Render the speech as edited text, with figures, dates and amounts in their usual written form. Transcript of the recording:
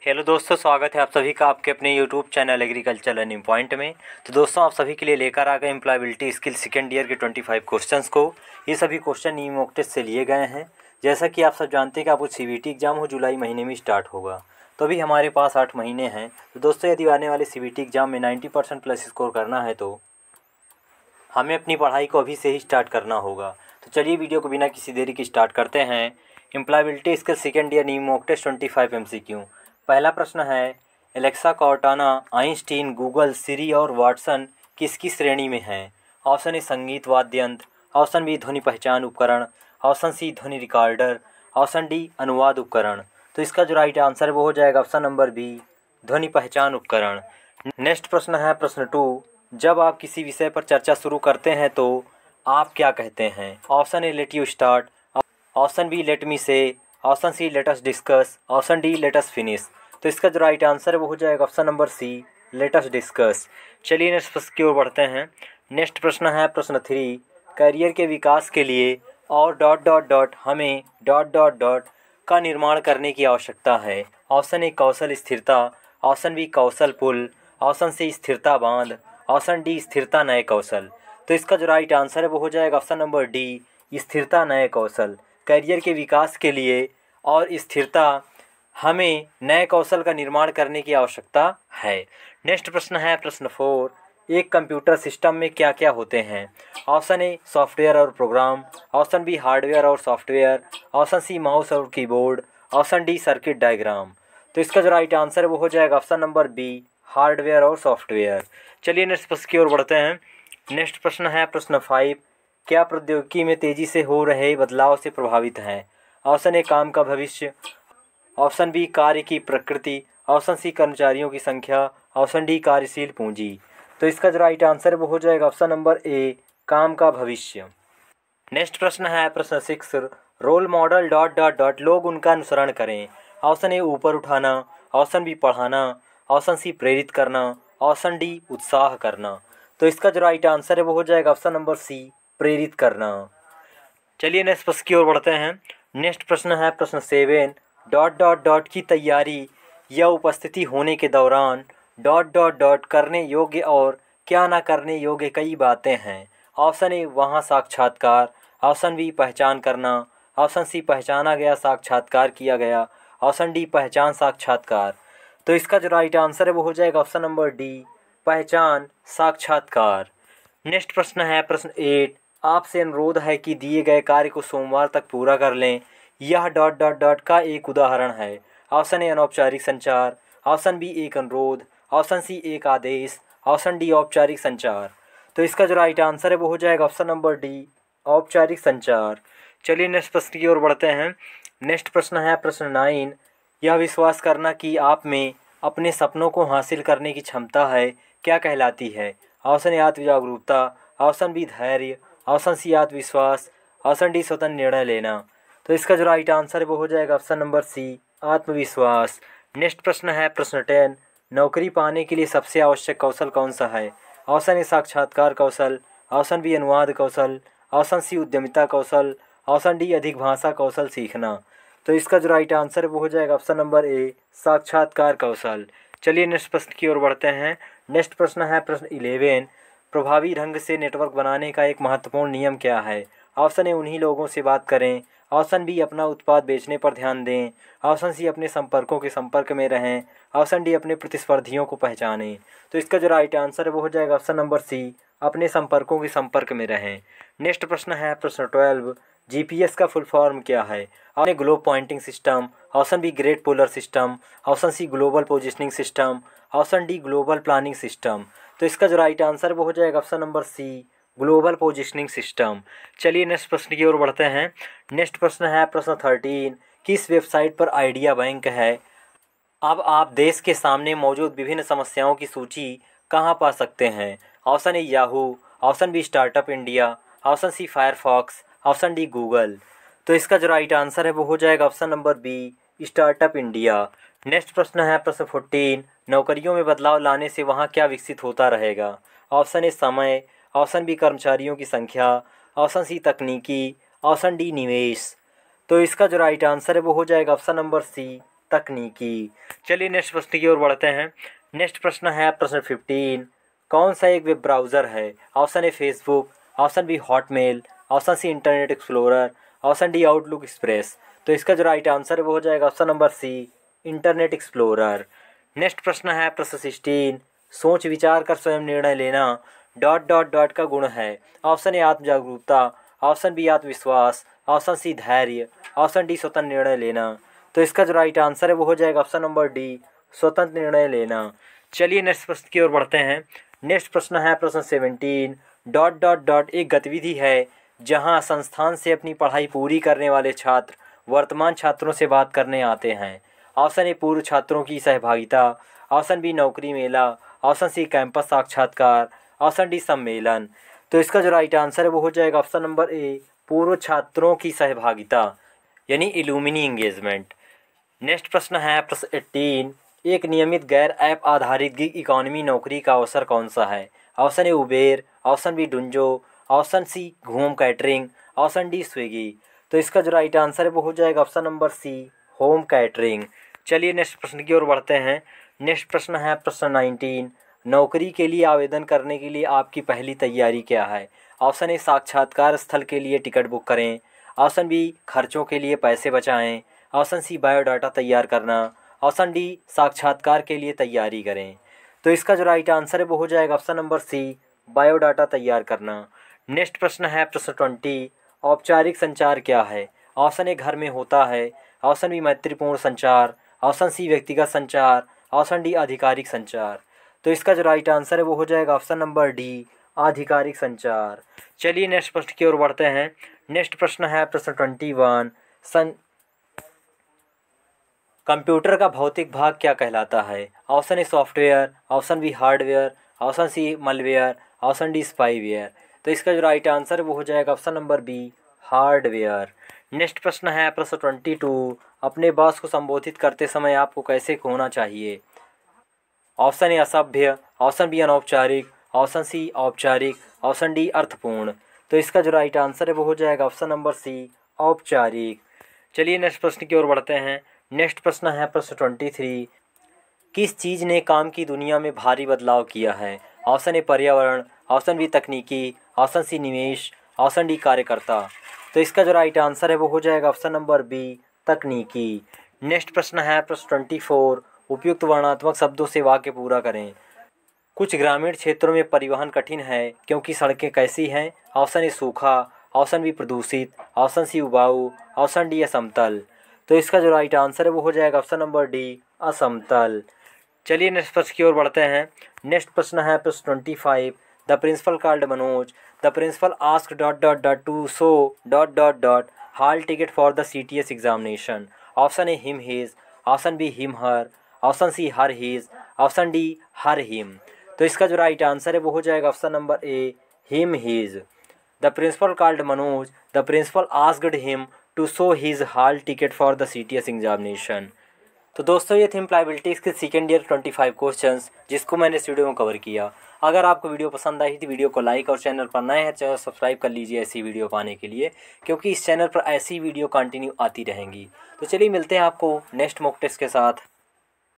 Hello दोस्तों, स्वागत है आप सभी का आपके अपने YouTube channel agriculture learning point में। तो दोस्तों, आप सभी के लिए लेकर आ गए एम्प्लॉयबिलिटी स्किल सेकेंड ईयर के 25 क्वेश्चंस को। ये सभी क्वेश्चन ई मॉक टेस्ट से लिए गए हैं। जैसा कि आप सब जानते हैं कि आपको सीबीटी एग्ज़ाम हो जुलाई महीने में स्टार्ट होगा, तो अभी हमारे पास 8 महीने हैं। तो दोस्तों, यदि आने वाले सीबीटी एग्ज़ाम में 90% प्लस स्कोर करना है तो हमें अपनी पढ़ाई को अभी से ही स्टार्ट करना होगा। तो चलिए वीडियो को बिना किसी देरी की स्टार्ट करते हैं। एम्प्लॉयबिलिटी स्किल सेकेंड ईयर ई मॉक टेस्ट 25 MCQ। पहला प्रश्न है, एलेक्सा, कॉर्टाना, आइंस्टीन, गूगल, सिरी और वाटसन किसकी श्रेणी में हैं? ऑप्शन ए संगीत वाद्य यंत्र, ऑप्शन बी ध्वनि पहचान उपकरण, ऑप्शन सी ध्वनि रिकॉर्डर, ऑप्शन डी अनुवाद उपकरण। तो इसका जो राइट आंसर है वो हो जाएगा ऑप्शन नंबर बी, ध्वनि पहचान उपकरण। नेक्स्ट प्रश्न है प्रश्न 2, जब आप किसी विषय पर चर्चा शुरू करते हैं तो आप क्या कहते हैं? Option A let you start, option B let me say, option C let us discuss, option D let us finish. तो इसका जो राइट आंसर है वो हो जाएगा option number C, let us discuss. चलिए नेक्स्ट प्रश्न की ओर बढ़ते हैं। नेक्स्ट प्रश्न है प्रश्न 3, करियर के विकास के लिए और हमें का निर्माण करने की आवश्यकता है। ऑप्शन ए कौशल स्थिरता, ऑप्शन बी कौशल पुल, ऑप्शन सी स्थिरता बांध, ऑप्शन डी स्थिरता नए कौशल। तो इसका जो राइट आंसर है वो हो जाएगा ऑप्शन नंबर डी, स्थिरता नए कौशल। करियर के विकास के लिए और स्थिरता हमें नए कौशल का निर्माण करने की आवश्यकता है। नेक्स्ट प्रश्न है प्रश्न 4, एक कंप्यूटर सिस्टम में क्या क्या होते हैं? ऑप्शन ए सॉफ्टवेयर और प्रोग्राम, ऑप्शन बी हार्डवेयर और सॉफ्टवेयर, ऑप्शन सी माउस और keyboard, option D circuit diagram. तो इसका जो राइट आंसर है वो हो जाएगा ऑप्शन नंबर बी, हार्डवेयर और सॉफ्टवेयर। चलिए नेक्स्ट प्रश्न की ओर बढ़ते हैं। नेक्स्ट प्रश्न है प्रश्न 5, क्या प्रौद्योगिकी में तेजी से हो रहे बदलाव से प्रभावित हैं? ऑप्शन ए काम का भविष्य, ऑप्शन बी कार्य की प्रकृति, ऑप्शन सी कर्मचारियों की संख्या, ऑप्शन डी कार्यशील पूंजी। तो इसका जो राइट आंसर है वो हो जाएगा ऑप्शन नंबर ए, काम का भविष्य। नेक्स्ट प्रश्न है प्रश्न 6, रोल मॉडल लोग उनका अनुसरण करें। ऑप्शन ए ऊपर उठाना, ऑप्शन बी पढ़ाना, ऑप्शन सी प्रेरित करना, ऑप्शन डी उत्साह करना। तो इसका जो राइट आंसर है वो हो जाएगा ऑप्शन नंबर सी, प्रेरित करना। चलिए नेक्स्ट प्रश्न की ओर बढ़ते हैं। नेक्स्ट प्रश्न है प्रश्न 7, की तैयारी या उपस्थिति होने के दौरान करने योग्य और क्या ना करने योग्य कई बातें हैं। ऑप्शन ए वहाँ साक्षात्कार, ऑप्शन बी पहचान करना, ऑप्शन सी पहचाना गया साक्षात्कार किया गया, ऑप्शन डी पहचान साक्षात्कार। तो इसका जो राइट आंसर है वो हो जाएगा ऑप्शन नंबर डी, पहचान साक्षात्कार। नेक्स्ट प्रश्न है प्रश्न 8, आपसे अनुरोध है कि दिए गए कार्य को सोमवार तक पूरा कर लें। यह का एक उदाहरण है। ऑप्शन ए अनौपचारिक संचार, ऑप्शन बी एक अनुरोध, ऑप्शन सी एक आदेश, ऑप्शन डी औपचारिक संचार। तो इसका जो राइट आंसर है वो हो जाएगा ऑप्शन नंबर डी, औपचारिक संचार। चलिए नेक्स्ट प्रश्न की ओर बढ़ते हैं। नेक्स्ट प्रश्न है प्रश्न 9, यह विश्वास करना कि आप में अपने सपनों को हासिल करने की क्षमता है क्या कहलाती है? ऑप्शन ए आत्मजागरूकता, ऑप्शन बी धैर्य, ऑप्शन सी आत्मविश्वास, ऑप्शन डी स्वतंत्र निर्णय लेना। तो इसका जो राइट आंसर है वो हो जाएगा ऑप्शन नंबर सी, आत्मविश्वास। नेक्स्ट प्रश्न है प्रश्न 10, नौकरी पाने के लिए सबसे आवश्यक कौशल कौन सा है? ऑप्शन ए साक्षात्कार कौशल, ऑप्शन बी अनुवाद कौशल, ऑप्शन सी उद्यमिता कौशल, ऑप्शन डी अधिक भाषा कौशल सीखना। तो इसका जो राइट आंसर है वो हो जाएगा ऑप्शन नंबर ए, साक्षात्कार कौशल। चलिए नेक्स्ट प्रश्न की ओर बढ़ते हैं। नेक्स्ट प्रश्न है प्रश्न 11, प्रभावी ढंग से नेटवर्क बनाने का एक महत्वपूर्ण नियम क्या है? ऑप्शन ए उन्हीं लोगों से बात करें, ऑप्शन बी अपना उत्पाद बेचने पर ध्यान दें, ऑप्शन सी अपने संपर्कों के संपर्क में रहें, ऑप्शन डी अपने प्रतिस्पर्धियों को पहचानें। तो इसका जो राइट आंसर है वो हो जाएगा ऑप्शन नंबर सी, अपने संपर्कों के संपर्क में रहें। नेक्स्ट प्रश्न है प्रश्न 12, जीपीएस का फुल फॉर्म क्या है? Option A globe pointing system, option B great polar system, option C global positioning system, option D global planning system. तो इसका जो राइट आंसर है वो हो जाएगा option number C, global positioning system. चलिए नेक्स्ट प्रश्न की ओर बढ़ते हैं। नेक्स्ट प्रश्न है प्रश्न 13, किस वेबसाइट पर आइडिया बैंक है? अब आप देश के सामने मौजूद विभिन्न समस्याओं की सूची कहाँ पा सकते हैं? Option A Yahoo, option B startup India, option C Firefox, option D Google. तो इसका जो राइट आंसर है वो हो जाएगा option number B, startup India. Next प्रश्न है प्रश्न 14, नौकरियों में बदलाव लाने से वहाँ क्या विकसित होता रहेगा? ऑप्शन ए समय, ऑप्शन बी कर्मचारियों की संख्या, ऑप्शन सी तकनीकी, ऑप्शन डी निवेश। तो इसका जो राइट आंसर है वो हो जाएगा ऑप्शन नंबर सी, तकनीकी। चलिए नेक्स्ट प्रश्न की ओर बढ़ते हैं। नेक्स्ट प्रश्न है प्रश्न 15। कौन सा एक वेब ब्राउज़र है? Option A Facebook, option B Hotmail, option C Internet Explorer, option D Outlook Express. तो इसका जो राइट आंसर है वो हो जाएगा option number C, Internet Explorer. Next प्रश्न है प्रश्न 16। सोच विचार कर स्वयं निर्णय लेना डॉट डॉट डॉट का गुण है। ऑप्शन ए आत्मजागरूकता, ऑप्शन बी आत्मविश्वास, ऑप्शन सी धैर्य, ऑप्शन डी स्वतंत्र निर्णय लेना। तो इसका जो राइट आंसर है वो हो जाएगा ऑप्शन नंबर डी, स्वतंत्र निर्णय लेना। चलिए नेक्स्ट प्रश्न की ओर बढ़ते हैं। नेक्स्ट प्रश्न है प्रश्न 17। डॉट डॉट डॉट एक गतिविधि है जहां संस्थान से अपनी पढ़ाई पूरी करने वाले छात्र वर्तमान छात्रों से बात करने आते हैं। ऑप्शन ए पूर्व छात्रों की सहभागिता, ऑप्शन बी नौकरी मेला, ऑप्शन सी कैंपस साक्षात्कार, ऑप्शन डी सम्मेलन। तो इसका जो राइट आंसर है वो हो जाएगा ऑप्शन नंबर ए, पूर्व छात्रों की सहभागिता यानी इल्यूमिनी इंगेजमेंट। नेक्स्ट प्रश्न है प्रश्न 18। एक नियमित गैर ऐप आधारित गिग इकॉनमी नौकरी का अवसर कौन सा है? Option A Uber, option B Dunzo, option C home catering, option D Swiggy. तो इसका जो राइट आंसर है वो हो जाएगा option number C, home catering. चलिए नेक्स्ट प्रश्न की ओर बढ़ते हैं। नेक्स्ट प्रश्न है प्रश्न 19। नौकरी के लिए आवेदन करने के लिए आपकी पहली तैयारी क्या है? ऑप्शन ए साक्षात्कार स्थल के लिए टिकट बुक करें, ऑप्शन बी खर्चों के लिए पैसे बचाएं, ऑप्शन सी बायोडाटा तैयार करना, ऑप्शन डी साक्षात्कार के लिए तैयारी करें। तो इसका जो राइट आंसर है वो हो जाएगा ऑप्शन नंबर सी, बायोडाटा तैयार करना। नेक्स्ट प्रश्न है प्रश्न 20। औपचारिक संचार क्या है? ऑप्शन ए घर में होता है, ऑप्शन बी मैत्रीपूर्ण संचार, ऑप्शन सी व्यक्तिगत संचार, ऑप्शन डी आधिकारिक संचार। तो इसका जो राइट आंसर है वो हो जाएगा ऑप्शन नंबर डी, आधिकारिक संचार। चलिए नेक्स्ट प्रश्न की ओर बढ़ते हैं। नेक्स्ट प्रश्न है प्रश्न 21। कंप्यूटर का भौतिक भाग क्या कहलाता है? Option A software, option B hardware, option C malware, option D spyware. तो इसका जो राइट आंसर है वो हो जाएगा option number B, hardware. Next प्रश्न है प्रश्न 22। अपने बॉस को संबोधित करते समय आपको कैसे होना चाहिए? ऑप्शन ए असभ्य, ऑप्शन बी अनौपचारिक, ऑप्शन सी औपचारिक, ऑप्शन डी अर्थपूर्ण। तो इसका जो राइट आंसर है वो हो जाएगा ऑप्शन नंबर सी, औपचारिक। चलिए नेक्स्ट प्रश्न की ओर बढ़ते हैं। नेक्स्ट प्रश्न है प्रश्न 23। किस चीज़ ने काम की दुनिया में भारी बदलाव किया है? ऑप्शन ए पर्यावरण, ऑप्शन बी तकनीकी, ऑप्शन सी निवेश, ऑप्शन डी कार्यकर्ता। तो इसका जो राइट आंसर है वो हो जाएगा ऑप्शन नंबर बी, तकनीकी। नेक्स्ट प्रश्न है प्रश्न 24। उपयुक्त वर्णात्मक शब्दों से वाक्य पूरा करें। कुछ ग्रामीण क्षेत्रों में परिवहन कठिन है क्योंकि सड़कें कैसी हैं? ऑप्शन ए सूखा, ऑप्शन बी प्रदूषित, ऑप्शन सी उबाऊ, ऑप्शन डी असमतल। तो इसका जो राइट आंसर है वो हो जाएगा ऑप्शन नंबर डी, असमतल। चलिए नेक्स्ट प्रश्न की ओर बढ़ते हैं। नेक्स्ट प्रश्न है प्रश्न 25। The principal called Manoj, the principal asked dot dot dot to show dot dot dot hall ticket for the CTS examination. Option A him his, option B him her, option C her his, option D her him. तो इसका जो right answer है वो हो जाएगा option number A, him his. The principal called Manoj, the principal asked him to show his hall ticket for the CTS examination. तो दोस्तों ये थे एम्प्लॉयबिलिटी के सेकेंड ईयर 25 क्वेश्चंस जिसको मैंने इस वीडियो में कवर किया। अगर आपको वीडियो पसंद आई तो वीडियो को लाइक और चैनल पर नए हैं चैनल सब्सक्राइब कर लीजिए ऐसी वीडियो पाने के लिए, क्योंकि इस चैनल पर ऐसी वीडियो कंटिन्यू आती रहेंगी। तो चलिए मिलते हैं आपको नेक्स्ट मॉक टेस्ट के साथ।